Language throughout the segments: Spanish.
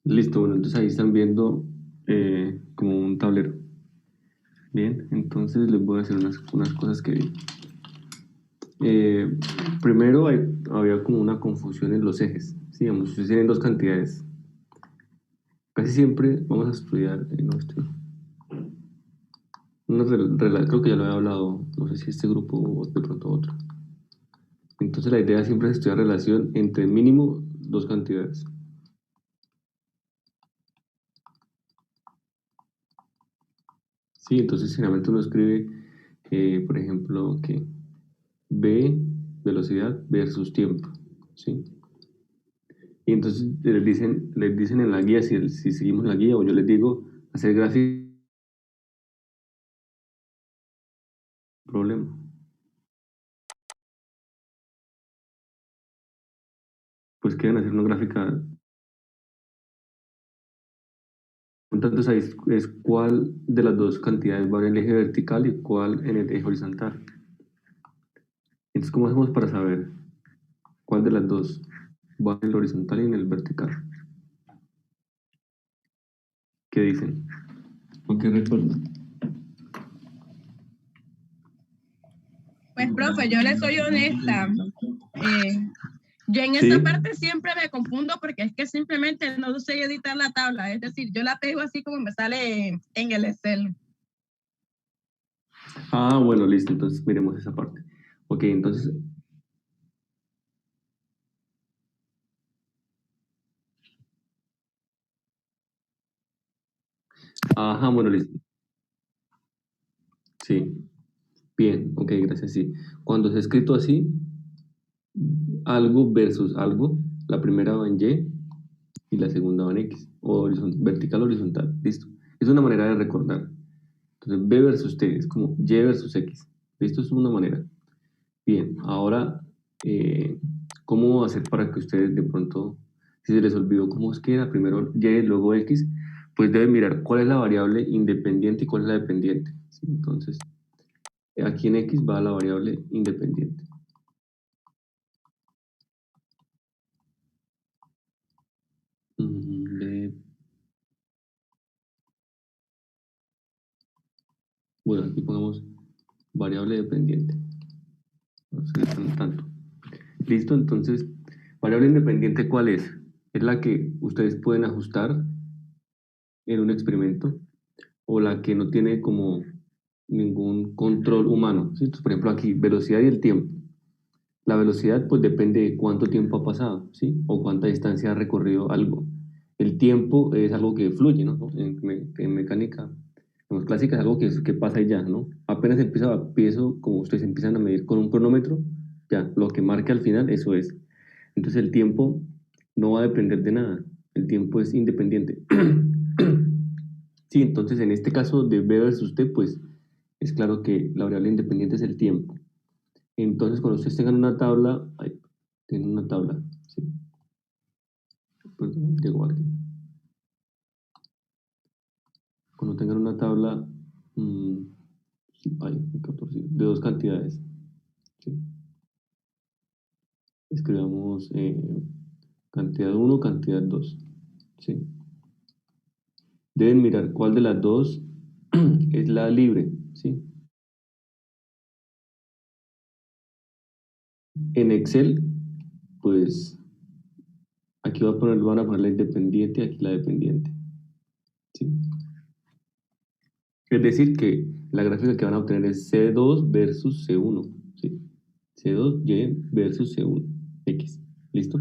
Listo, bueno, entonces ahí están viendo como un tablero. Bien, entonces les voy a hacer unas cosas que vi. Eh, Primero había como una confusión en los ejes. Sí, digamos, ustedes tienen dos cantidades. Casi siempre vamos a estudiar, creo que ya lo había hablado, no sé si este grupo o de pronto otro. Entonces la idea siempre es estudiar relación entre mínimo dos cantidades. Sí, entonces generalmente uno escribe, por ejemplo, que v, velocidad versus tiempo, ¿sí? Y entonces les dicen en la guía, si seguimos la guía, o yo les digo, hacer gráfico, problema. Pues quieren hacer una gráfica. Entonces ahí es cuál de las dos cantidades va en el eje vertical y cuál en el eje horizontal. Entonces, ¿cómo hacemos para saber cuál de las dos va en el horizontal y en el vertical? ¿Qué dicen? ¿O qué recuerdan? Pues, profe, yo le soy honesta. Yo en esa ¿Sí? parte siempre me confundo porque es que simplemente no sé editar la tabla. Es decir, yo la pego así como me sale en el Excel. Ah, bueno, listo. Entonces miremos esa parte. Ok, entonces, ajá, bueno, listo. Sí, bien, ok, gracias, sí. Cuando se ha escrito así, algo versus algo, la primera va en Y y la segunda va en X, o vertical horizontal, listo. Es una manera de recordar. Entonces, B versus T es como Y versus X. Esto es una manera. Bien, ahora, eh, ¿cómo hacer para que ustedes de pronto, si se les olvidó cómo es que era primero Y, luego X, pues deben mirar cuál es la variable independiente y cuál es la dependiente? ¿Sí? Entonces, aquí en X va la variable independiente. De- bueno, aquí pongamos variable dependiente. No sé, tanto. Listo, entonces, variable independiente, ¿cuál es? Es la que ustedes pueden ajustar en un experimento o la que no tiene como ningún control humano. ¿Sí? Entonces, por ejemplo, aquí, velocidad y el tiempo. La velocidad, pues depende de cuánto tiempo ha pasado, ¿sí? O cuánta distancia ha recorrido algo. El tiempo es algo que fluye, ¿no? En mecánica, en clásica es algo que pasa y ya, ¿no? Apenas empiezo, como ustedes empiezan a medir con un cronómetro, ya, lo que marque al final, eso es. Entonces el tiempo no va a depender de nada, el tiempo es independiente. Sí, entonces en este caso de B versus T, pues es claro que la variable independiente es el tiempo. Entonces cuando ustedes tengan una tabla, ay, tienen una tabla, ¿sí? Pues llegó aquí. Cuando tengan una tabla mm, sí, ay, 14, de dos cantidades, ¿sí? Escribamos cantidad uno, cantidad 2, ¿sí? Deben mirar cuál de las dos es la libre, ¿sí? En Excel, pues aquí van a poner la independiente, aquí la dependiente, ¿sí? Es decir, que la gráfica que van a obtener es C2 versus C1, ¿sí? C2Y versus C1, X, ¿listo?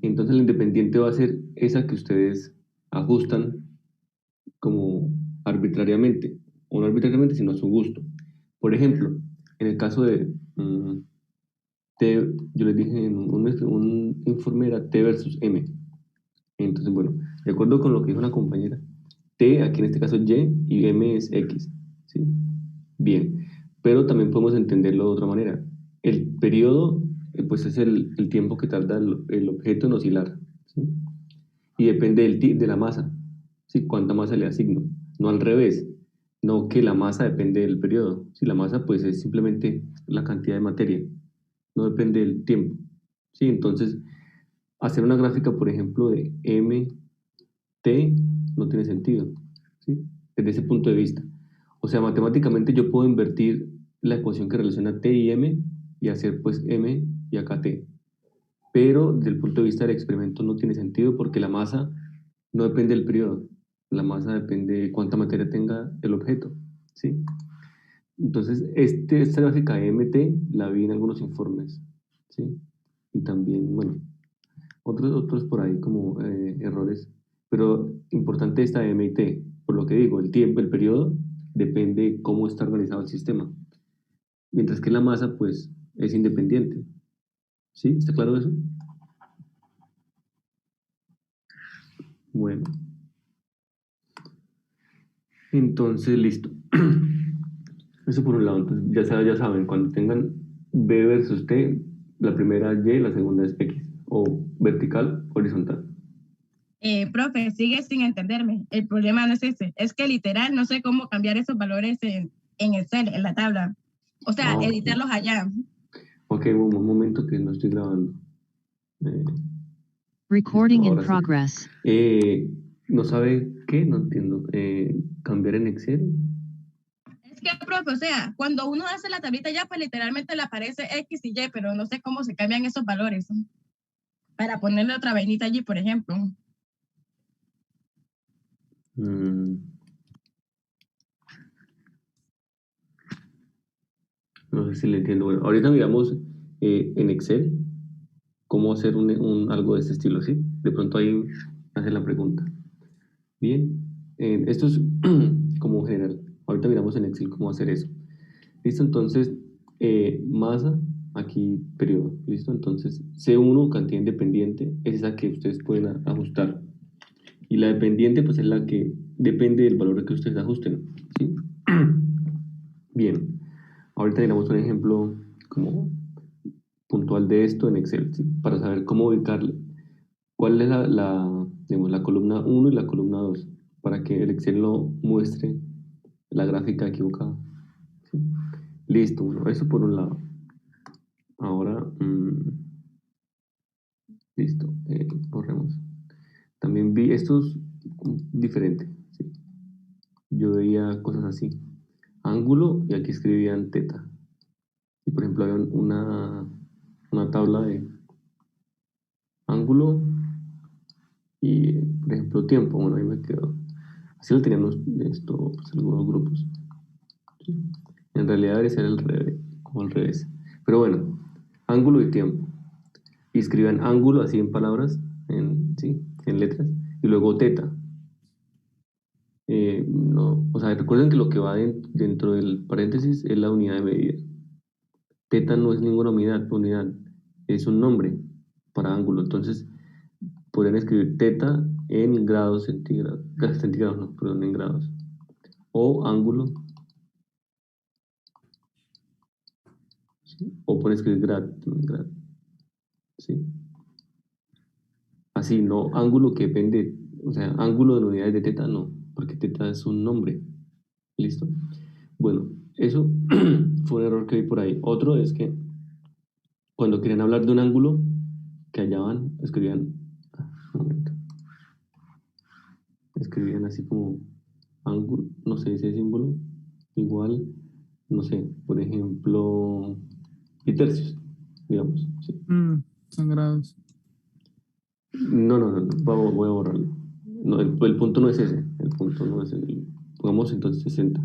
Entonces la independiente va a ser esa que ustedes ajustan como arbitrariamente, o no arbitrariamente, sino a su gusto. Por ejemplo, en el caso de T, yo les dije en un informe era T versus M. Entonces, bueno, de acuerdo con lo que dijo una compañera, T, aquí en este caso es Y M es X, ¿sí? Bien, pero también podemos entenderlo de otra manera. El periodo, pues es el tiempo que tarda el objeto en oscilar, ¿sí? Y depende de la masa, ¿sí? Cuánta masa le asigno, no al revés, no que la masa depende del periodo, si la masa pues es simplemente la cantidad de materia, no depende del tiempo, ¿sí? Entonces, hacer una gráfica, por ejemplo, de M T no tiene sentido, ¿sí? Desde ese punto de vista. O sea, matemáticamente yo puedo invertir la ecuación que relaciona T y M y hacer pues M y acá T. Pero desde el punto de vista del experimento no tiene sentido porque la masa no depende del periodo. La masa depende de cuánta materia tenga el objeto, ¿sí? Entonces, esta gráfica MT la vi en algunos informes, ¿sí? Y también, bueno, otros por ahí como errores, pero importante esta M y T, por lo que digo, el tiempo, el periodo, depende de cómo está organizado el sistema, mientras que la masa, pues, es independiente, ¿sí? ¿Está claro eso? Bueno, entonces, listo. Eso por un lado, entonces ya saben, cuando tengan B versus T, la primera es Y, la segunda es X, o vertical, horizontal. Profe, sigue sin entenderme. El problema no es ese. Es que literal no sé cómo cambiar esos valores en Excel, en la tabla. O sea, Ah, ok. editarlos allá. Ok, un momento que no estoy grabando. Eh, Recording in ahora sí. progress. ¿No sabe qué? No entiendo. ¿Cambiar en Excel? Es que, profe, o sea, cuando uno hace la tablita ya, pues literalmente le aparece X y Y, pero no sé cómo se cambian esos valores para ponerle otra vainita allí, por ejemplo. Mm, no sé si le entiendo. Bueno, ahorita miramos en Excel cómo hacer algo de este estilo, ¿sí? De pronto ahí hace la pregunta. Bien, esto es como general. Ahorita miramos en Excel cómo hacer eso. Listo, entonces, masa, aquí periodo. Listo, entonces C1, cantidad independiente, es esa que ustedes pueden ajustar. Y la dependiente, pues es la que depende del valor que ustedes ajusten. ¿Sí? Bien, ahorita miramos un ejemplo como puntual de esto en Excel, ¿sí? Para saber cómo ubicarle. ¿Cuál es digamos, la columna uno y la columna 2? Para que el Excel no muestre la gráfica equivocada. ¿Sí? Listo, bueno, eso por un lado. Ahora, listo, borremos. También vi, esto es diferente. ¿Sí? Yo veía cosas así. Ángulo y aquí escribían teta. Y por ejemplo, había una tabla de ángulo y, por ejemplo, tiempo. Bueno, ahí me quedo. Así lo teníamos esto, pues, algunos grupos. ¿Sí? En realidad debería ser el revés, como al revés. Pero bueno, ángulo y tiempo. Y escriban ángulo así en palabras, sí, en letras, y luego teta. No, o sea, recuerden que lo que va dentro del paréntesis es la unidad de medida. Teta no es ninguna unidad, es un nombre para ángulo. Entonces, podrían escribir teta en grados centígrados, centígrados no, perdón, en grados. O ángulo, ¿sí? O pueden escribir grad, ¿sí? Así, no, ángulo que depende, o sea, ángulo de unidades de teta, no, porque teta es un nombre. ¿Listo? Bueno, eso fue un error que vi por ahí. Otro es que cuando querían hablar de un ángulo que hallaban, un momento, escribían así como ángulo, no sé, ese símbolo, igual, no sé, por ejemplo, y tercios, digamos. ¿Sí? Son grados. No, voy a borrarlo. No, el punto no es ese, el punto no es el, pongamos entonces 60.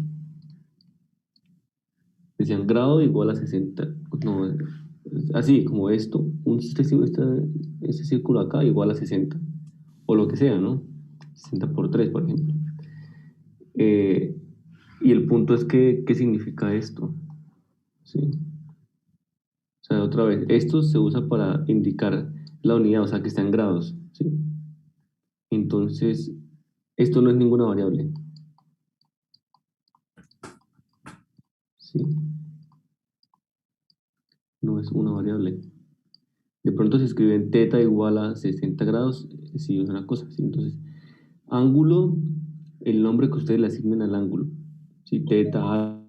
Decían grado igual a 60. No, así como esto, este círculo acá igual a 60. O lo que sea, ¿no? 60 por 3, por ejemplo. Eh, y el punto es que, ¿qué significa esto? ¿Sí? O sea, otra vez, esto se usa para indicar la unidad, o sea, que está en grados, ¿sí? Entonces, esto no es ninguna variable, ¿sí? No es una variable. De pronto si escriben teta igual a 60 grados, sí es una cosa, ¿sí? Entonces, ángulo, el nombre que ustedes le asignen al ángulo. Si teta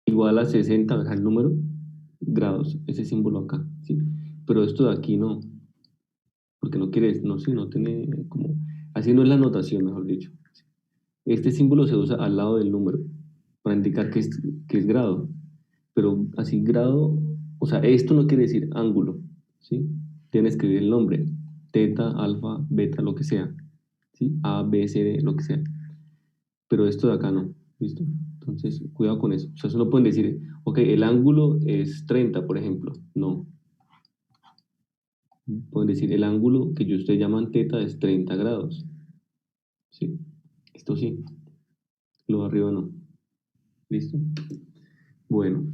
igual a 60, o sea, el número, grados, ese símbolo acá, ¿sí? Pero esto de aquí no. porque no quiere, no sé, no tiene como, así no es la notación, mejor dicho. Este símbolo se usa al lado del número para indicar que es grado, pero así grado, o sea, esto no quiere decir ángulo, ¿sí? Tienes que escribir el nombre, teta, alfa, beta, lo que sea, ¿sí? A, B, C, D, lo que sea. Pero esto de acá no, ¿listo? Entonces, cuidado con eso. O sea, solo pueden decir, ok, el ángulo es 30, por ejemplo. No. Pueden decir, el ángulo que ustedes llaman teta es 30 grados. ¿Sí? Esto sí. Lo de arriba no. ¿Listo? Bueno.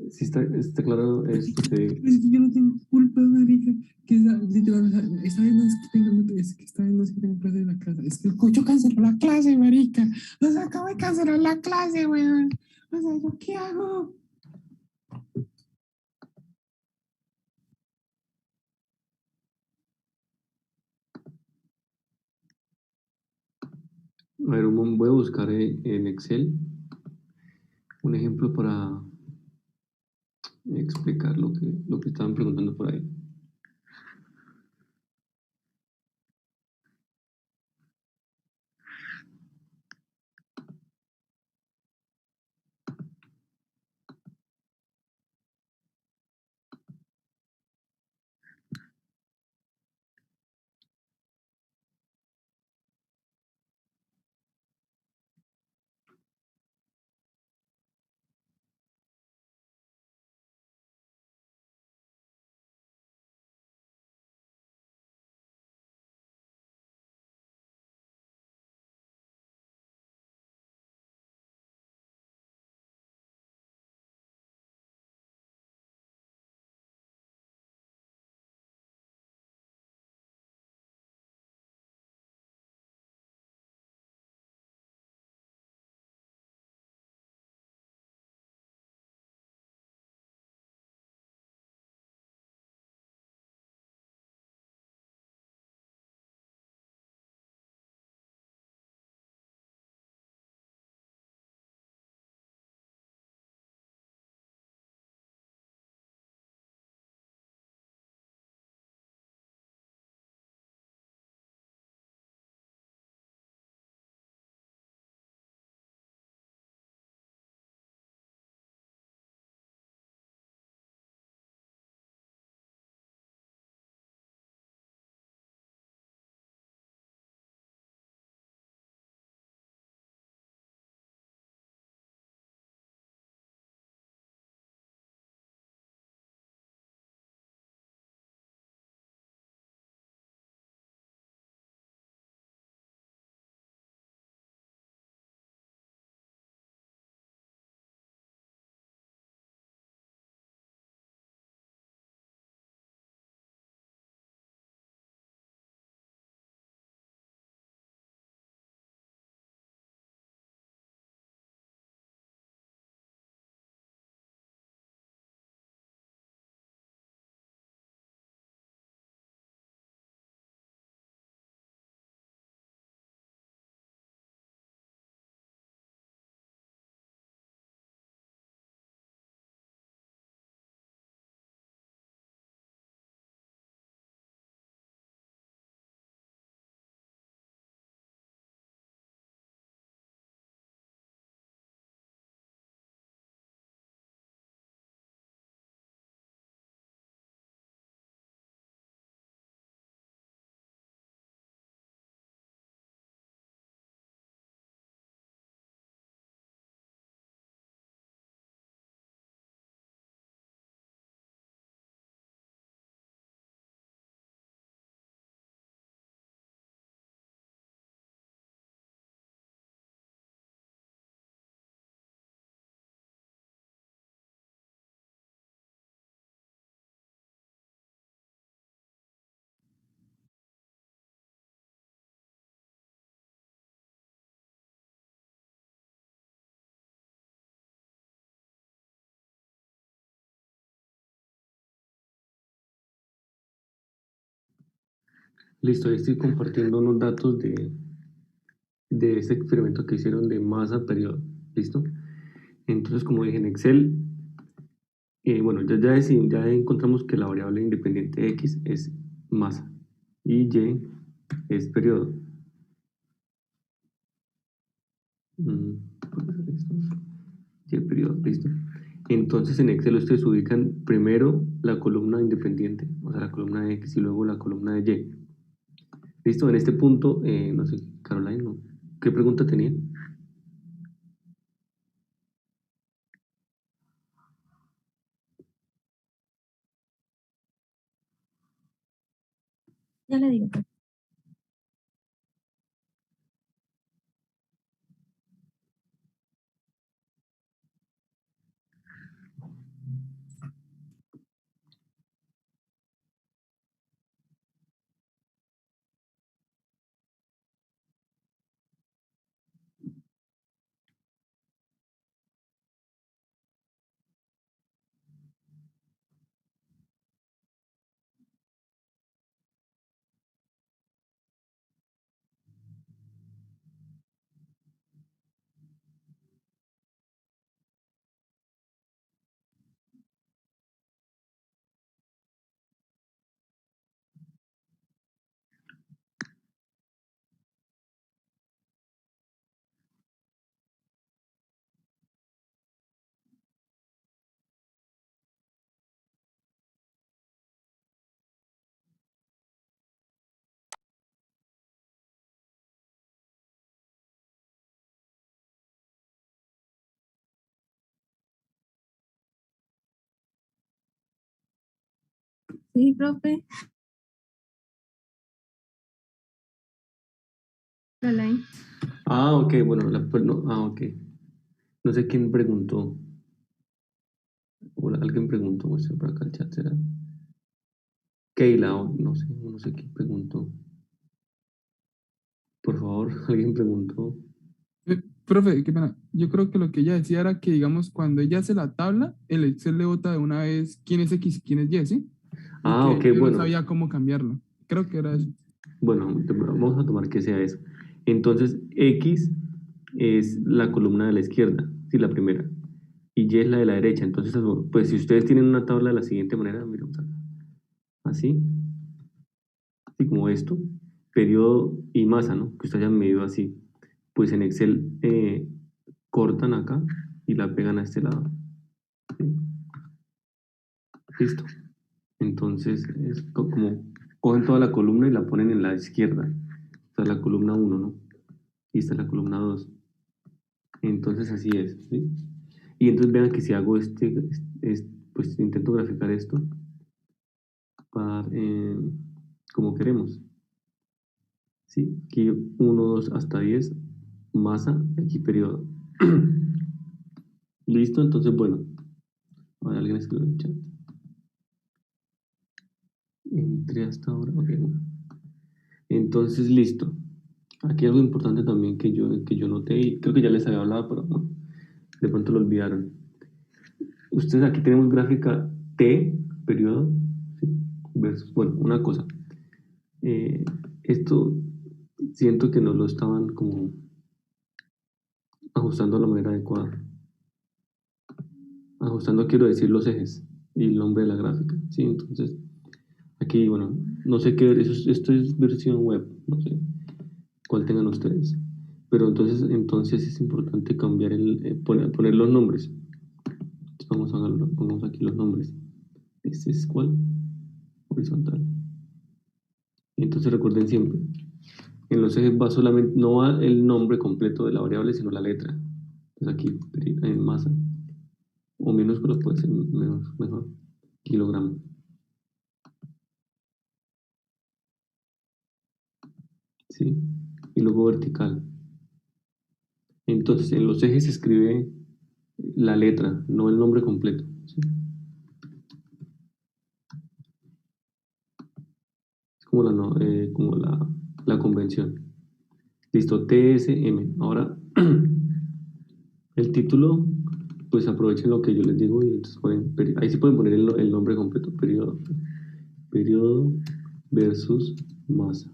Si está claro esto, Es que yo no tengo culpa, marica. Que literal, esta vez no es que es que esta vez no es que tengo clase de la casa. Es que el cocho canceló la clase, marica. O sea, acabo de cancelar la clase, weón. O sea, ¿yo qué hago? a ver, voy a buscar en Excel un ejemplo para explicar lo que estaban preguntando por ahí. Listo, ahí estoy compartiendo unos datos de este experimento que hicieron de masa periodo. ¿Listo? Entonces, como dije en Excel, bueno, ya encontramos que la variable independiente x es masa. Y Y es periodo. ¿Puede ser esto? Y el periodo, listo. Entonces en Excel ustedes ubican primero la columna independiente, o sea, la columna de X y luego la columna de Y. Listo, en este punto, no sé, Caroline, ¿no? ¿Qué pregunta tenía? Ya le digo. Sí, profe. Caroline. Ah, ok, bueno, pues no, ok. No sé quién preguntó. Alguien preguntó, muestra por acá el chat, ¿será? Keila, o no sé quién preguntó. Por favor, alguien preguntó. Profe, qué pena. Yo creo que lo que ella decía era que, digamos, cuando ella hace la tabla, el Excel le bota de una vez quién es X y quién es Y, ¿sí? Y Ah, que ok, ella no bueno. sabía cómo cambiarlo. Creo que era eso. Bueno, vamos a tomar que sea eso. Entonces, X es la columna de la izquierda, sí, la primera. Y Y es la de la derecha. Entonces, pues si ustedes tienen una tabla de la siguiente manera, miramos acá. Así, así como esto, periodo y masa, ¿no? Que ustedes hayan medido así. Pues en Excel cortan acá y la pegan a este lado. ¿Sí? Listo. Entonces, es como cogen toda la columna y la ponen en la izquierda. Esta es la columna uno, ¿no? Y esta es la columna 2. Entonces así es, ¿sí? Y entonces vean que si hago pues intento graficar esto para, como queremos, ¿sí? Aquí 1, 2 hasta 10, masa, aquí periodo. Listo, entonces bueno, ahora alguien escribe en el chat. Entré hasta ahora, ok. Entonces listo. Aquí algo importante también que yo noté y creo que ya les había hablado, pero bueno, de pronto lo olvidaron. Ustedes aquí tenemos gráfica T, periodo, ¿sí? Versus, bueno, una cosa. Esto siento que no lo estaban como ajustando a la manera adecuada. Ajustando quiero decir los ejes y el nombre de la gráfica, ¿sí? Entonces, aquí, bueno, no sé qué, esto es versión web, no sé cuál tengan ustedes. Pero entonces es importante cambiar poner los nombres. Entonces pongamos aquí los nombres. Este es cuál, horizontal. Entonces recuerden siempre, en los ejes va solamente, no va el nombre completo de la variable, sino la letra. Entonces aquí en masa o minúsculos puede ser mejor. Kilogramo. ¿Sí? Y luego vertical. Entonces en los ejes se escribe la letra, no el nombre completo. ¿Sí? Es como la convención. Listo, TSM. Ahora, el título, pues aprovechen lo que yo les digo y entonces ahí sí pueden poner el nombre completo, periodo versus masa.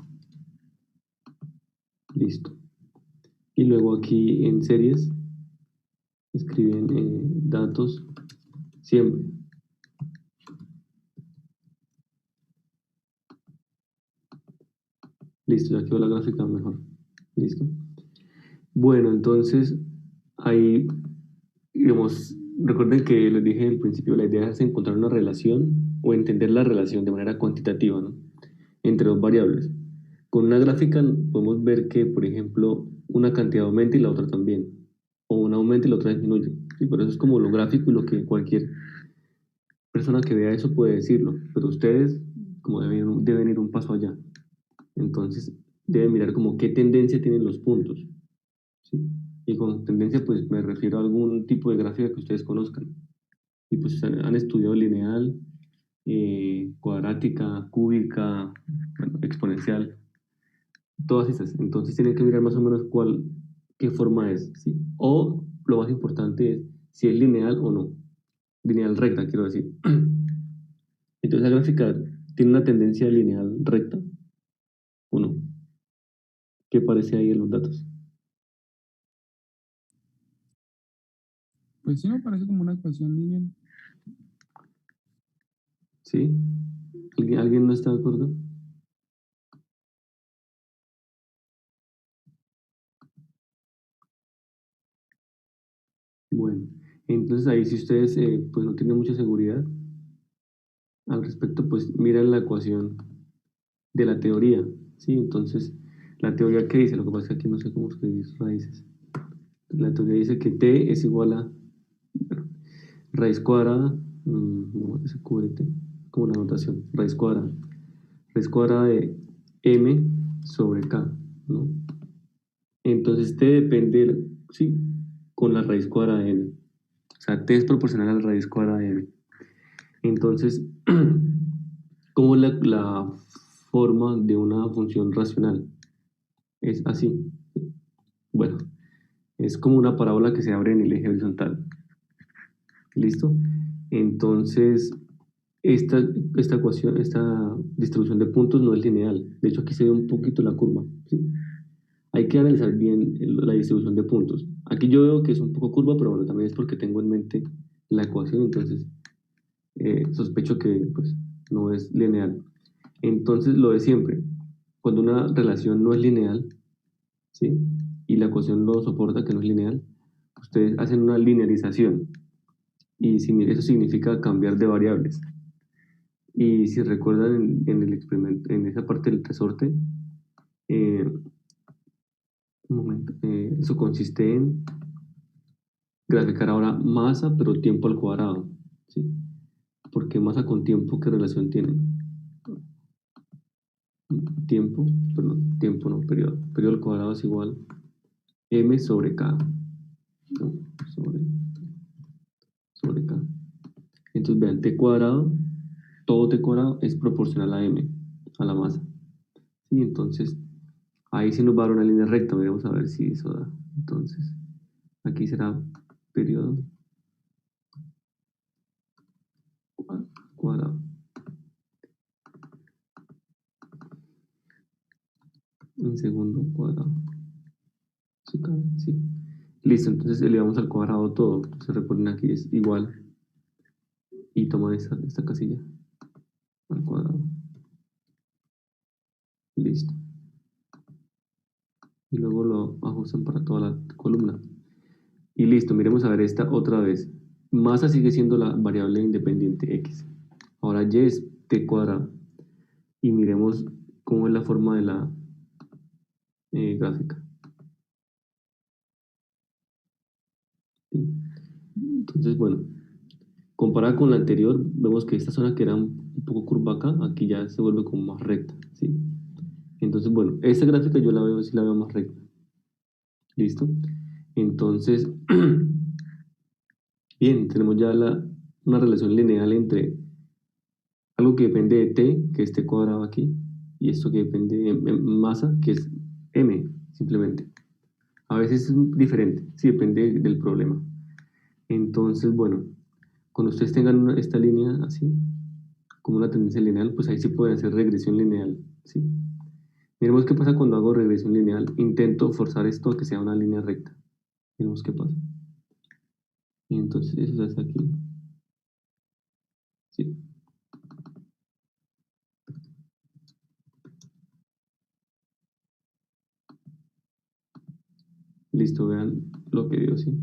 Listo. Y luego aquí en series escriben datos siempre. Listo, ya quedó la gráfica mejor. Listo. Bueno, entonces ahí, digamos, recuerden que les dije al principio, la idea es encontrar una relación o entender la relación de manera cuantitativa, ¿no? Entre dos variables. Con una gráfica podemos ver que, por ejemplo, una cantidad aumenta y la otra también, o una aumenta y la otra disminuye. Sí, pero eso es como lo gráfico y lo que cualquier persona que vea eso puede decirlo, pero ustedes como deben ir un paso allá. Entonces, deben mirar como qué tendencia tienen los puntos, ¿sí? Y con tendencia, pues me refiero a algún tipo de gráfica que ustedes conozcan. Y pues han estudiado lineal, cuadrática, cúbica, bueno, exponencial, todas esas. Entonces tienen que mirar más o menos qué forma es, ¿sí? O lo más importante es si es lineal o no. Lineal recta, quiero decir. Entonces la gráfica tiene una tendencia lineal recta o no. ¿Qué parece ahí en los datos? Pues sí me parece como una ecuación lineal. ¿Sí? ¿Alguien no está de acuerdo? Bueno, entonces ahí si ustedes pues no tienen mucha seguridad al respecto, pues miran la ecuación de la teoría, ¿sí? Entonces, ¿la teoría qué dice? Lo que pasa es que aquí no sé cómo escribir sus raíces. La teoría dice que t es igual a raíz cuadrada, no, se cubre t, como la notación, raíz cuadrada de m sobre k, ¿no? Entonces t depende, sí, con la raíz cuadrada de m. O sea, t es proporcional a la raíz cuadrada de m. Entonces, ¿cómo es la forma de una función racional? Es así. Bueno, es como una parábola que se abre en el eje horizontal. ¿Listo? Entonces, esta ecuación, esta distribución de puntos no es lineal. De hecho, aquí se ve un poquito la curva, ¿sí? Hay que analizar bien la distribución de puntos. Aquí yo veo que es un poco curva, pero bueno, también es porque tengo en mente la ecuación, entonces sospecho que pues, no es lineal. Entonces, lo de siempre, cuando una relación no es lineal, ¿sí? Y la ecuación lo soporta, que no es lineal, ustedes hacen una linearización y eso significa cambiar de variables. Y si recuerdan en el experimento, en esa parte del resorte, eh, un momento, eso consiste en graficar ahora masa, pero tiempo al cuadrado, ¿sí? Porque masa con tiempo, ¿qué relación tienen? Tiempo, perdón, tiempo no, periodo. Periodo al cuadrado es igual m sobre k, ¿no? Sobre k. Entonces vean, t cuadrado, todo t cuadrado es proporcional a m, a la masa. ¿Sí? Entonces, ahí sí nos va a dar una línea recta, veremos a ver si eso da. Entonces, aquí será periodo cuadrado. En segundo cuadrado. ¿Sí cabe? Sí. Listo, entonces elevamos al cuadrado todo. Entonces recuerden aquí es igual y toman esta casilla al cuadrado. Listo. Y luego lo ajustan para toda la columna. Y listo, miremos a ver esta otra vez. Masa sigue siendo la variable independiente x. Ahora y es t cuadrado. Y miremos cómo es la forma de la gráfica. ¿Sí? Entonces, bueno, comparada con la anterior, vemos que esta zona que era un poco curva acá, aquí ya se vuelve como más recta, ¿sí? Entonces, bueno, esta gráfica yo la veo, sí la veo más recta. ¿Listo? Entonces, bien, tenemos ya una relación lineal entre algo que depende de t, que es t cuadrado aquí, y esto que depende de masa, que es m, simplemente. A veces es diferente, sí, depende del problema. Entonces, bueno, cuando ustedes tengan esta línea así, como una tendencia lineal, pues ahí sí pueden hacer regresión lineal, ¿sí? Miremos qué pasa cuando hago regresión lineal. Intento forzar esto a que sea una línea recta. Miremos qué pasa. Y entonces eso se hace aquí. Sí. Listo, vean lo que dio, ¿sí?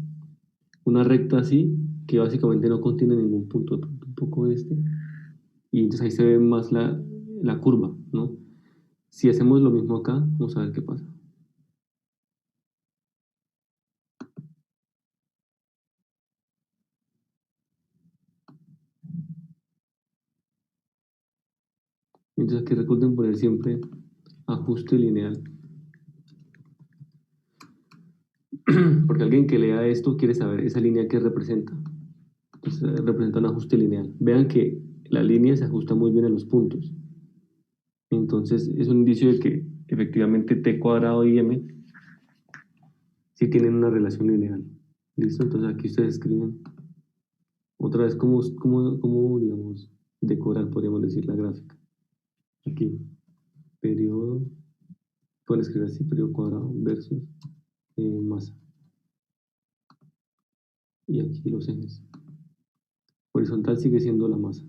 Una recta así, que básicamente no contiene ningún punto, tampoco este. Y entonces ahí se ve más la curva, ¿no? Si hacemos lo mismo acá, vamos a ver qué pasa. Entonces aquí recuerden poner siempre ajuste lineal. Porque alguien que lea esto quiere saber esa línea que representa. Entonces representa un ajuste lineal. Vean que la línea se ajusta muy bien a los puntos. Entonces es un indicio de que efectivamente t cuadrado y m sí tienen una relación lineal. ¿Listo? Entonces aquí ustedes escriben otra vez cómo digamos, decorar, podríamos decir, la gráfica. Aquí, periodo, pueden escribir así, periodo cuadrado versus masa. Y aquí los ejes. Horizontal sigue siendo la masa.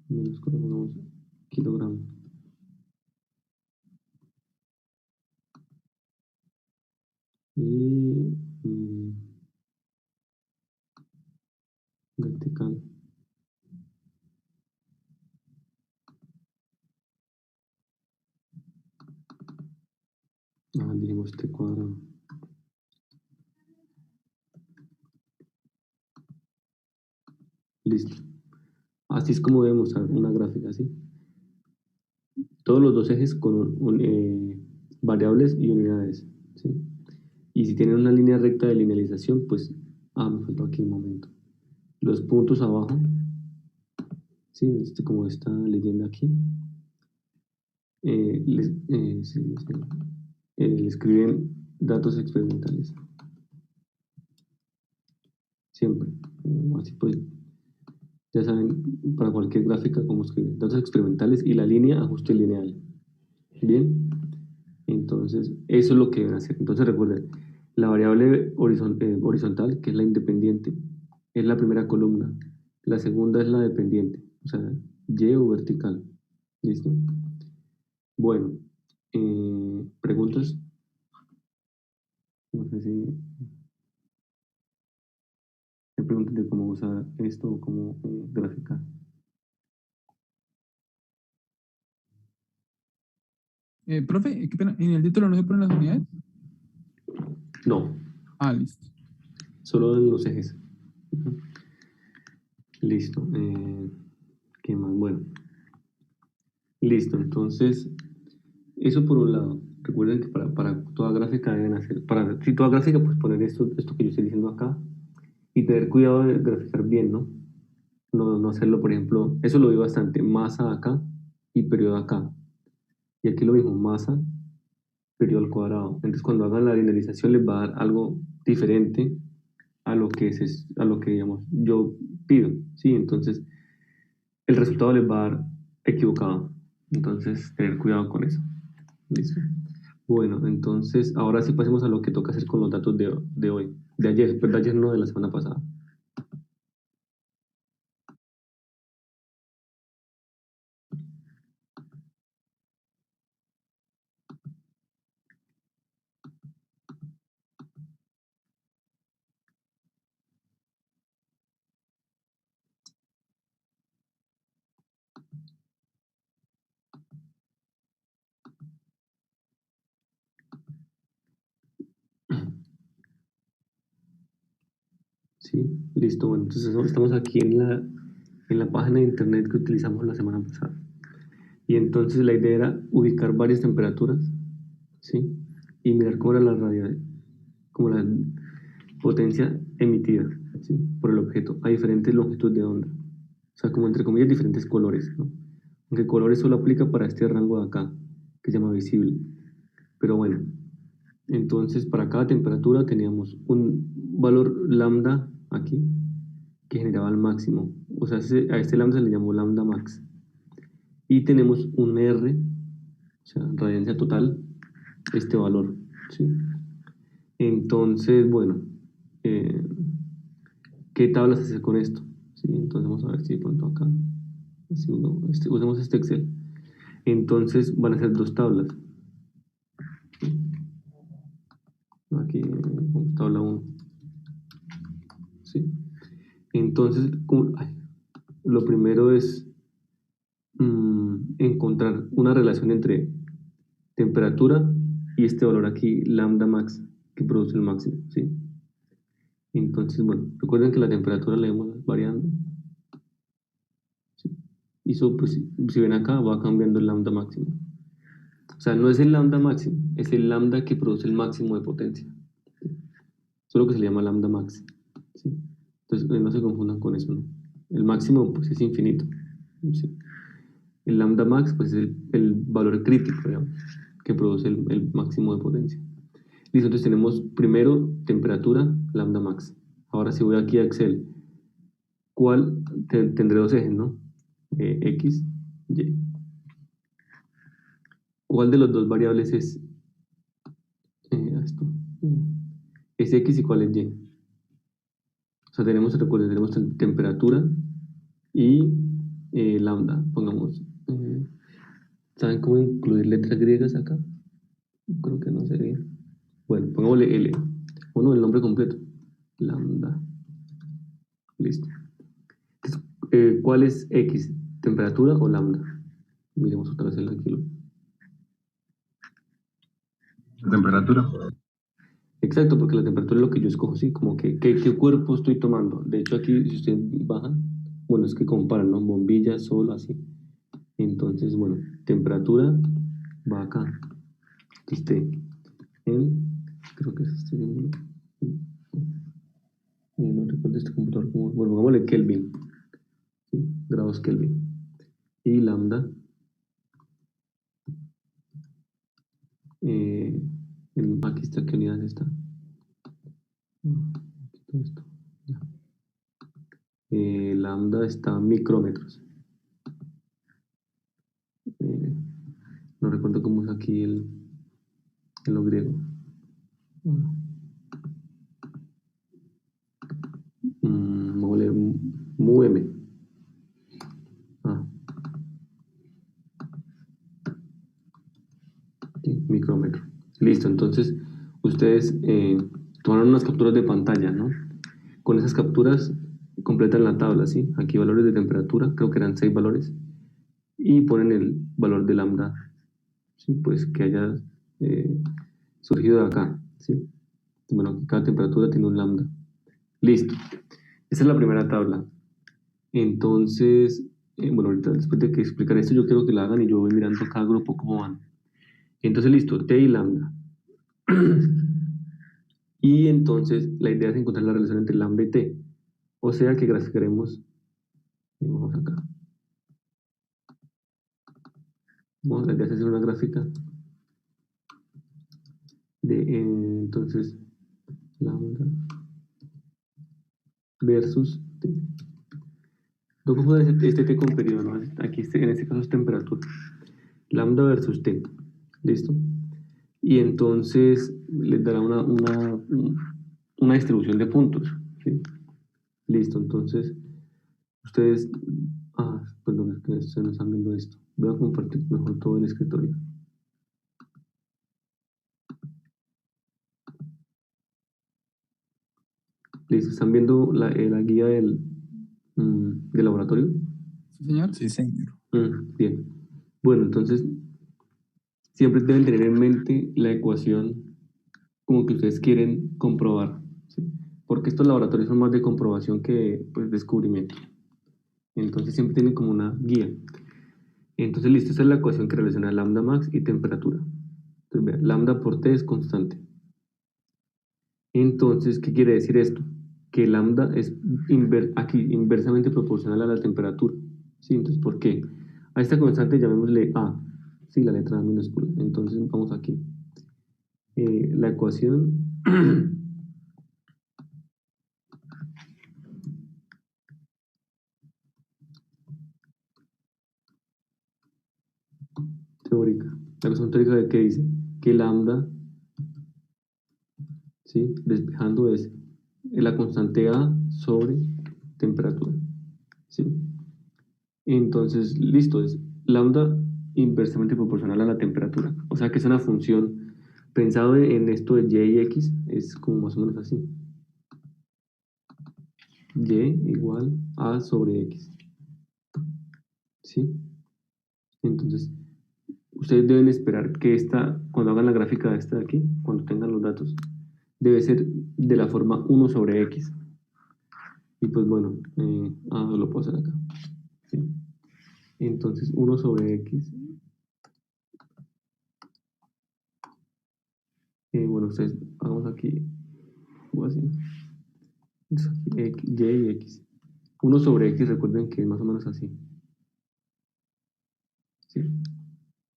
Menos colocamos kilogramos. Y vertical. Dijimos t cuadrado. Listo. Así es como debemos usar una gráfica, ¿sí? Todos los dos ejes con variables y unidades, ¿sí? Y si tienen una línea recta de linealización, pues, me faltó aquí un momento. Los puntos abajo, ¿sí? Como está leyenda aquí, le escriben datos experimentales. Siempre. Así pues, ya saben, para cualquier gráfica, cómo escribir. Datos experimentales y la línea ajuste lineal. Bien. Entonces, eso es lo que deben hacer. Entonces, recuerden, la variable horizontal, que es la independiente, es la primera columna. La segunda es la dependiente, o sea, y o vertical. ¿Listo? Bueno, ¿preguntas? No sé si me preguntan de cómo usar esto o cómo graficar. Profe, qué pena, ¿en el título no se ponen las unidades? No, Listo. solo en los ejes. Listo. ¿Qué más? Bueno. Listo, entonces, eso por un lado. Recuerden que para toda gráfica deben hacer, si toda gráfica, pues poner esto que yo estoy diciendo acá y tener cuidado de graficar bien, ¿no? No hacerlo, por ejemplo, eso lo vi bastante, masa acá y periodo acá. Y aquí lo mismo, masa, periodo al cuadrado. Entonces, cuando hagan la linealización les va a dar algo diferente a lo que digamos, yo pido, ¿sí? Entonces, el resultado les va a dar equivocado. Entonces, tener cuidado con eso. ¿Listo? Bueno, entonces, ahora sí pasemos a lo que toca hacer con los datos de hoy. De ayer, pero de ayer no, de la semana pasada. ¿Sí? Listo, bueno, entonces estamos aquí en la página de internet que utilizamos la semana pasada. Y entonces la idea era ubicar varias temperaturas, ¿sí? Y mirar cómo era la radiación, como la potencia emitida, ¿sí? Por el objeto a diferentes longitudes de onda. O sea, como entre comillas diferentes colores, ¿no? Aunque colores solo aplica para este rango de acá, que se llama visible. Pero bueno, entonces para cada temperatura teníamos un valor lambda aquí, que generaba el máximo. O sea, a este lambda se le llamó lambda max. Y tenemos un R, o sea, radiancia total, este valor, ¿sí? Entonces, bueno, eh, ¿qué tablas hacer con esto? ¿Sí? Entonces vamos a ver si de pronto acá, si usamos este Excel. Entonces van a ser dos tablas. Aquí vamos tabla 1. ¿Sí? Entonces, lo primero es encontrar una relación entre temperatura y este valor aquí, lambda max, que produce el máximo. ¿Sí? Entonces, bueno, recuerden que la temperatura la vamos variando. ¿Sí? Y eso, pues, si ven acá, va cambiando el lambda máximo. O sea, no es el lambda máximo, es el lambda que produce el máximo de potencia. ¿Sí? Solo que se le llama lambda max. ¿Sí? Entonces, no se confundan con eso, ¿no? El máximo, pues, es infinito. ¿Sí? El lambda max, pues, es el valor crítico, digamos, que produce el máximo de potencia. Listo, entonces tenemos primero temperatura, lambda max. Ahora si voy aquí a Excel, ¿cuál? Tendré dos ejes, ¿no? X, Y. ¿Cuál de los dos variables es esto? Es X y cuál es Y. O sea, recuerden, tenemos temperatura y lambda. Pongamos, ¿saben cómo incluir letras griegas acá? Creo que no sería. Bueno, pongámosle L. O no, el nombre completo. Lambda. Listo. Entonces, ¿cuál es X? ¿Temperatura o lambda? Miremos otra vez el kilo. La temperatura. Exacto, porque la temperatura es lo que yo escojo, sí, como que qué cuerpo estoy tomando. De hecho, aquí, si ustedes bajan, bueno, es que comparan, ¿no? Bombilla, sol, así. Entonces, bueno, temperatura va acá. Que esté en, creo que es este símbolo. No recuerdo este computador, bueno, pongámosle Kelvin, ¿sí? Grados Kelvin. Y lambda, aquí está, ¿qué unidad está? Esto, ya. Lambda está en micrómetros. No recuerdo cómo es aquí en lo griego. Mole, mu m. Sí, micrómetro. Listo, entonces ustedes tomaron unas capturas de pantalla, ¿no? Con esas capturas completan la tabla, ¿sí? Aquí valores de temperatura, creo que eran 6 valores, y ponen el valor de lambda, ¿sí? Pues que haya surgido de acá, ¿sí? Bueno, cada temperatura tiene un lambda. Listo. Esa es la primera tabla. Entonces, bueno, ahorita después de que explicar esto, yo quiero que la hagan y yo voy mirando cada grupo cómo van. Entonces, listo, T y lambda. Y entonces, la idea es encontrar la relación entre lambda y T. O sea que graficaremos, vamos acá. La idea es hacer una gráfica de, entonces, lambda versus T. No confundan este T con periodo, ¿no? Aquí en este caso es temperatura. Lambda versus T. ¿Listo? Y entonces les dará una distribución de puntos. ¿Sí? Listo, entonces ustedes, perdón, es que ustedes no están viendo esto. Voy a compartir mejor todo el escritorio. Listo, ¿están viendo la guía del laboratorio? Sí, señor. Sí, señor. Bien. Bueno, entonces siempre deben tener en mente la ecuación como que ustedes quieren comprobar, ¿sí? Porque estos laboratorios son más de comprobación que pues, descubrimiento. Entonces siempre tienen como una guía. Entonces, listo, esta es la ecuación que relaciona lambda max y temperatura. Entonces, vean, lambda por T es constante. Entonces, ¿qué quiere decir esto? Que lambda es aquí inversamente proporcional a la temperatura. ¿Sí? Entonces, ¿por qué? A esta constante llamémosle A. Sí, la letra A minúscula. Entonces, vamos aquí. La ecuación teórica. La ecuación teórica de qué dice que lambda, ¿sí? Despejando es la constante A sobre temperatura. ¿Sí? Entonces, listo, es lambda inversamente proporcional a la temperatura. O sea que es una función, pensado en esto de y y x, es como más o menos así. Y igual a sobre x. ¿Sí? Entonces, ustedes deben esperar que cuando hagan la gráfica de esta de aquí, cuando tengan los datos, debe ser de la forma 1 sobre x. Y pues bueno, lo puedo hacer acá. ¿Sí? Entonces 1 sobre x. Bueno, ustedes hagamos aquí, o así. Entonces, aquí, y y x. 1 sobre x, recuerden que es más o menos así. ¿Sí?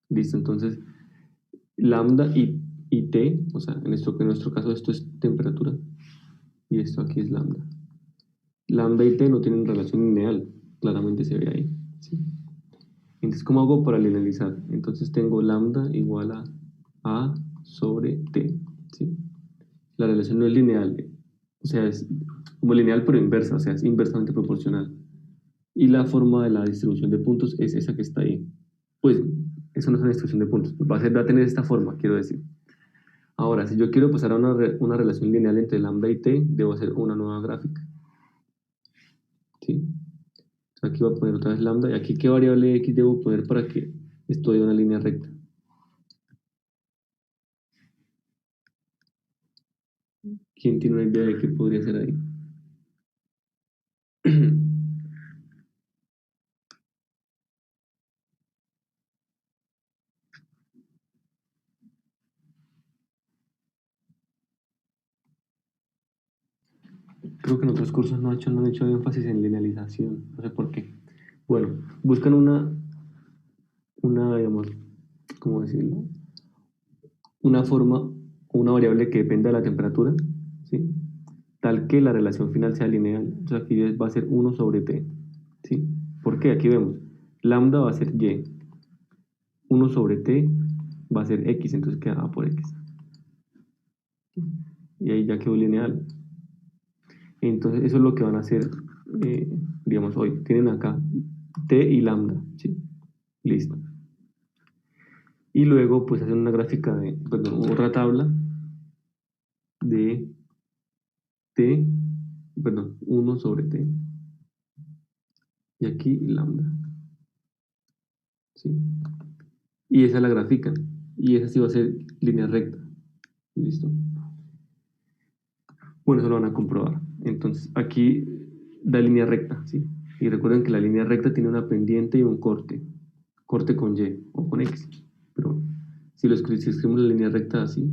Listo, entonces lambda y t, o sea, en nuestro caso esto es temperatura y esto aquí es lambda. Lambda y t no tienen relación lineal, claramente se ve ahí. ¿Sí? Entonces, ¿cómo hago para linealizar? Entonces tengo lambda igual a sobre t. ¿Sí? La relación no es lineal, o sea, es como lineal pero inversa, o sea, es inversamente proporcional. Y la forma de la distribución de puntos es esa que está ahí. Pues eso no es una distribución de puntos, va a tener esta forma, quiero decir. Ahora, si yo quiero pasar a una relación lineal entre lambda y t, debo hacer una nueva gráfica. ¿Sí? Aquí voy a poner otra vez lambda, y aquí qué variable x debo poner para que esto dé una línea recta. ¿Quién tiene una idea de qué podría ser ahí? Creo que en otros cursos no han hecho énfasis en linealización, no sé por qué. Bueno, buscan digamos, ¿cómo decirlo? Una forma o una variable que dependa de la temperatura, ¿sí? Tal que la relación final sea lineal. Entonces aquí va a ser 1 sobre t, ¿sí? ¿Por qué? Aquí vemos, lambda va a ser y, 1 sobre t va a ser x, entonces queda a por x. Y ahí ya quedó lineal. Entonces eso es lo que van a hacer, digamos, hoy. Tienen acá t y lambda, ¿sí? Listo. Y luego pues hacen una gráfica perdón, otra tabla de t, perdón, 1 sobre t. Y aquí lambda. ¿Sí? Y esa la grafican. Y esa sí va a ser línea recta. ¿Listo? Bueno, eso lo van a comprobar. Entonces, aquí da línea recta, ¿sí? Y recuerden que la línea recta tiene una pendiente y un corte. Corte con Y o con X. Pero si escribimos la línea recta así,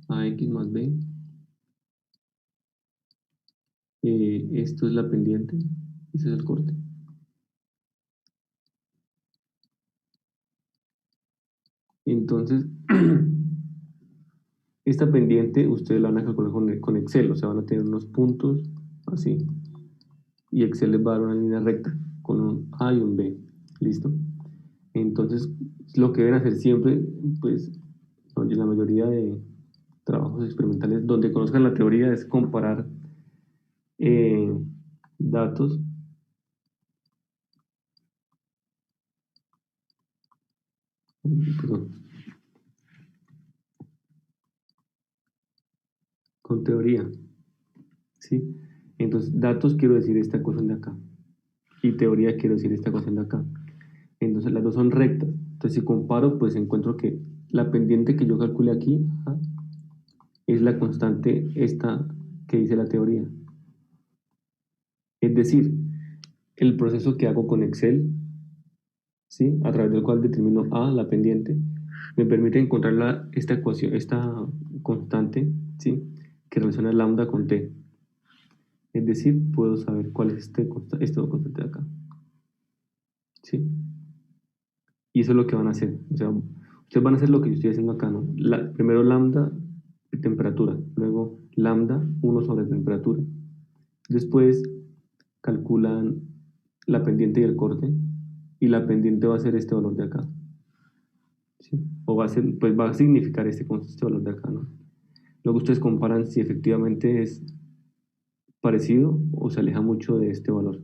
AX más B, esto es la pendiente, ese es el corte. Entonces, esta pendiente ustedes la van a calcular con Excel, o sea, van a tener unos puntos así. Y Excel les va a dar una línea recta con un A y un B. ¿Listo? Entonces, lo que deben hacer siempre, pues, en la mayoría de trabajos experimentales donde conozcan la teoría es comparar eh, datos perdón, con teoría. ¿Sí? Entonces, datos quiero decir esta ecuación de acá. Y teoría quiero decir esta ecuación de acá. Entonces, las dos son rectas. Entonces, si comparo, pues encuentro que la pendiente que yo calculé aquí es la constante esta que dice la teoría. Es decir, el proceso que hago con Excel, ¿sí? A través del cual determino A, la pendiente, me permite encontrar esta ecuación, esta constante, ¿sí? Que relaciona lambda con t. Es decir, puedo saber cuál es este constante de acá. ¿Sí? Y eso es lo que van a hacer. O sea, ustedes van a hacer lo que yo estoy haciendo acá, ¿no? Primero lambda temperatura, luego lambda 1 sobre temperatura. Después calculan la pendiente y el corte, y la pendiente va a ser este valor de acá. ¿Sí? O va a ser, pues va a significar este valor de acá, ¿no? Luego ustedes comparan si efectivamente es parecido o se aleja mucho de este valor.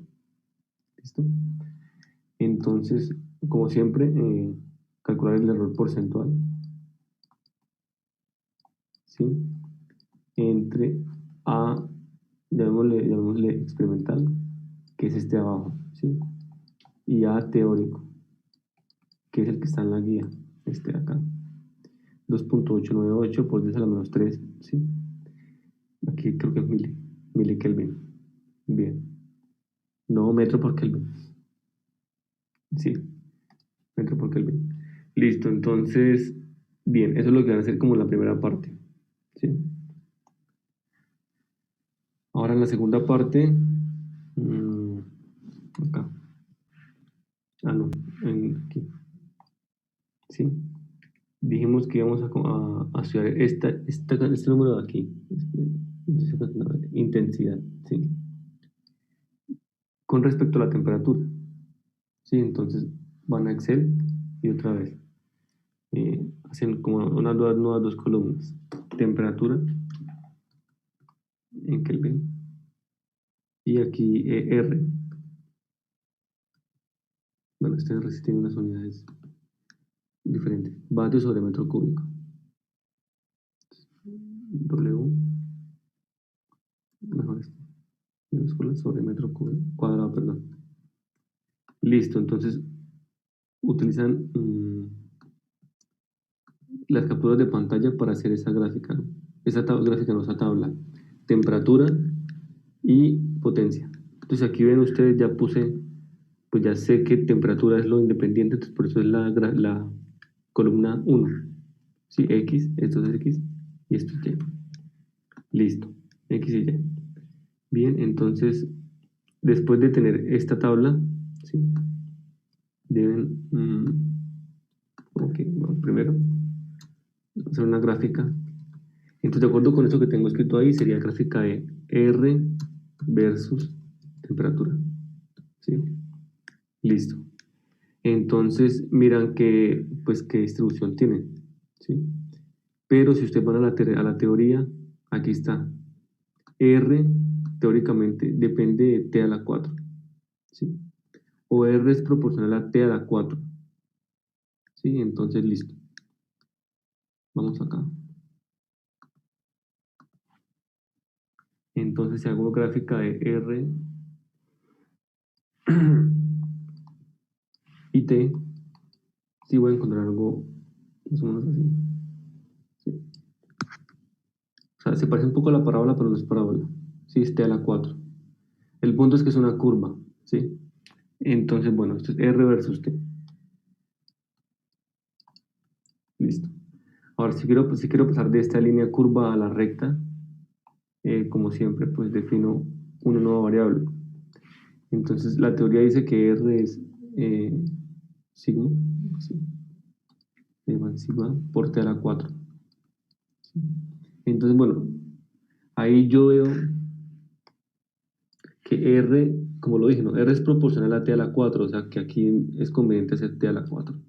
¿Listo? Entonces, como siempre, calcular el error porcentual, ¿sí? Entre A, llamémosle experimental, que es este de abajo, ¿sí? Y A teórico, que es el que está en la guía, este de acá. 2.898 por 10 a la menos 3, ¿sí? Aquí creo que es milikelvin. Bien. No metro por Kelvin. Sí, metro por Kelvin. Listo, entonces, bien, eso es lo que van a hacer como la primera parte, ¿sí? Ahora en la segunda parte, acá. Ah, no, aquí. ¿Sí? Dijimos que íbamos a estudiar este número de aquí. Intensidad, ¿sí? Con respecto a la temperatura, ¿sí? Entonces van a Excel y otra vez hacen como unas nuevas dos columnas. Temperatura en Kelvin y aquí R. Bueno, este R sí tiene unas unidades diferentes. Vatios sobre metro cúbico. W, mejor esto, minúsculas sobre metro cuadrado, perdón. Listo, entonces utilizan las capturas de pantalla para hacer esa gráfica, ¿no? Esa gráfica, no, esa tabla. Temperatura y potencia. Entonces aquí ven ustedes, ya puse, pues ya sé que temperatura es lo independiente, entonces por eso es la columna 1. Sí, X, esto es X y esto es Y. Listo, X y Y. Bien, entonces, después de tener esta tabla, ¿sí? Deben, ok, bueno, primero, hacer una gráfica. Entonces, de acuerdo con eso que tengo escrito ahí, sería gráfica de R versus temperatura. ¿Sí? Listo. Entonces, miran que, pues, qué distribución tienen. ¿Sí? Pero si ustedes van a la teoría, aquí está. R, teóricamente, depende de T a la 4. ¿Sí? O R es proporcional a T a la 4. ¿Sí? Entonces, listo. Vamos acá. Entonces, si hago gráfica de R y T, sí voy a encontrar algo más o menos así. ¿Sí? O sea, se parece un poco a la parábola, pero no es parábola. Sí, es T a la 4. El punto es que es una curva. ¿Sí? Entonces, bueno, esto es R versus T. Listo. Ahora, si quiero pasar de esta línea curva a la recta, como siempre, pues defino una nueva variable. Entonces, la teoría dice que R es sigma, ¿sí? Sigma por T a la 4. ¿Sí? Entonces, bueno, ahí yo veo que R, como lo dije, ¿no? R es proporcional a T a la 4, o sea que aquí es conveniente hacer T a la 4.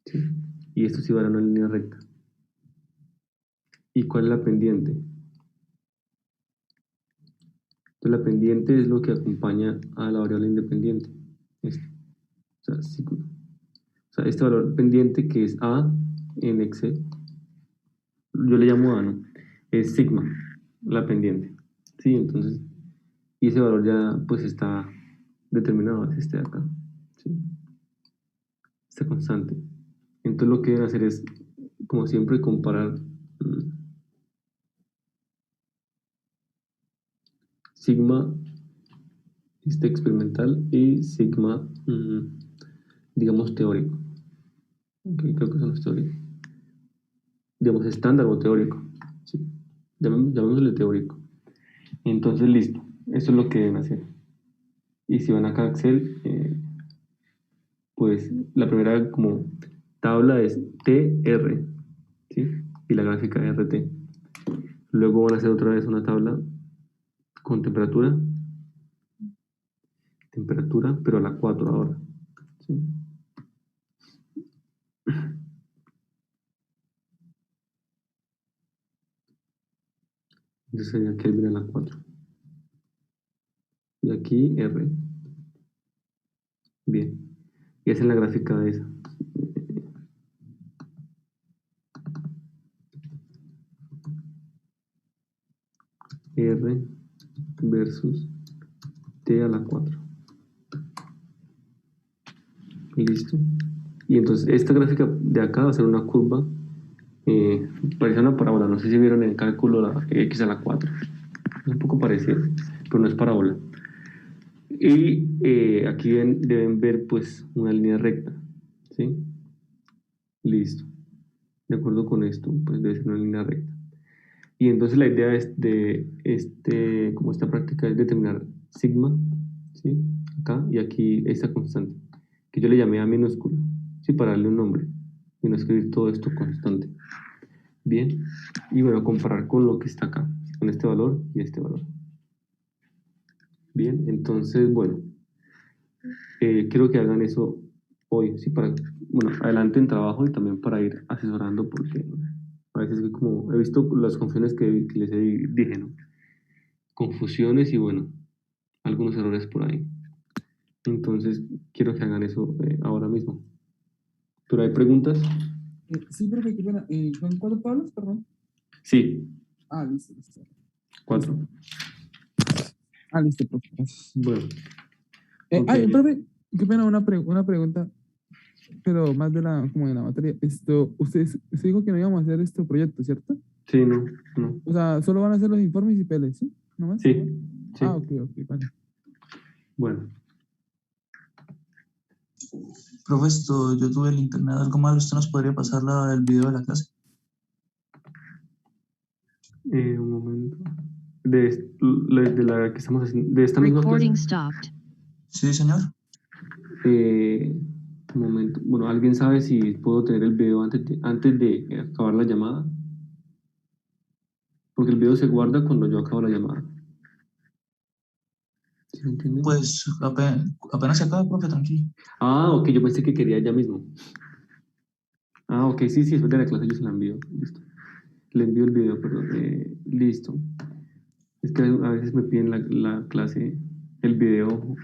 ¿Sí? Y esto sí va a una línea recta. ¿Y cuál es la pendiente? Entonces la pendiente es lo que acompaña a la variable independiente. Este. O sea, sigma. O sea, este valor pendiente que es A en Excel, yo le llamo A, ¿no? Es sigma, la pendiente. ¿Sí? Entonces, y ese valor ya pues está determinado, es este de acá. ¿Sí? Esta constante. Entonces lo que deben hacer es, como siempre, comparar sigma este experimental y sigma, digamos, teórico. Okay, creo que eso no es teórico. Digamos, estándar o teórico. ¿Sí? Llamémosle teórico. Entonces, listo. Eso es lo que deben hacer. Y si van acá a Excel, pues la primera como tabla es TR, ¿sí? Y la gráfica RT. Luego van a hacer otra vez una tabla con temperatura, pero a la 4 ahora. ¿Sí? Entonces sería Kelvin a la 4. Y aquí R. Bien. Y esa es la gráfica de esa. R versus T a la 4. Listo. Y entonces esta gráfica de acá va a ser una curva, parece una parábola. No sé si vieron en el cálculo la X a la 4. Es un poco parecido, pero no es parábola. Y aquí deben ver pues una línea recta, ¿sí? Listo. De acuerdo con esto, pues debe ser una línea recta. Y entonces la idea es como esta práctica es determinar sigma, ¿sí? Acá y aquí esta constante, que yo le llamé A minúscula, ¿sí? Para darle un nombre y no escribir todo esto constante. Bien, y bueno, comparar con lo que está acá, con este valor y este valor. Bien, entonces, bueno, quiero que hagan eso hoy, ¿sí? Bueno, adelante en trabajo y también para ir asesorando, porque a veces como he visto las confusiones que les dije, ¿no? Confusiones y bueno, algunos errores por ahí. Entonces, quiero que hagan eso ahora mismo. ¿Pero hay preguntas? Sí, profe, qué pena. ¿Son 4 tablas, perdón? Sí, Ah, listo, listo. 4. Ah, listo, profe. Gracias. Bueno, ok. Ay, profe, qué pena, una pregunta, pero más como de la materia. Usted dijo que no íbamos a hacer este proyecto, ¿cierto? Sí, no, no. O sea, solo van a hacer los informes y PLs, ¿sí? ¿No más? Sí, sí. Ah, ok, vale. Bueno, Profe, yo tuve el internet algo mal. ¿Usted nos podría pasar el video de la clase? un momento. De la que estamos haciendo, de esta misma clase. Recording stopped. Sí, señor. Un momento. Bueno, ¿alguien sabe si puedo tener el video antes de acabar la llamada? Porque el video se guarda cuando yo acabo la llamada. ¿Sí me entienden? Pues apenas se acaba, profe, tranquilo. Ah, ok, yo pensé que quería ya mismo. Ah, ok, sí, después de la clase yo se la envío. Listo. Le envío el video, perdón. Listo. Es que a veces me piden la clase, el video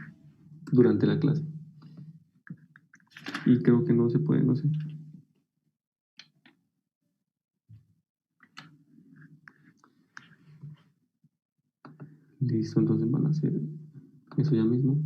durante la clase. Y creo que no se puede, no sé. Listo, entonces van a hacer eso ya mismo.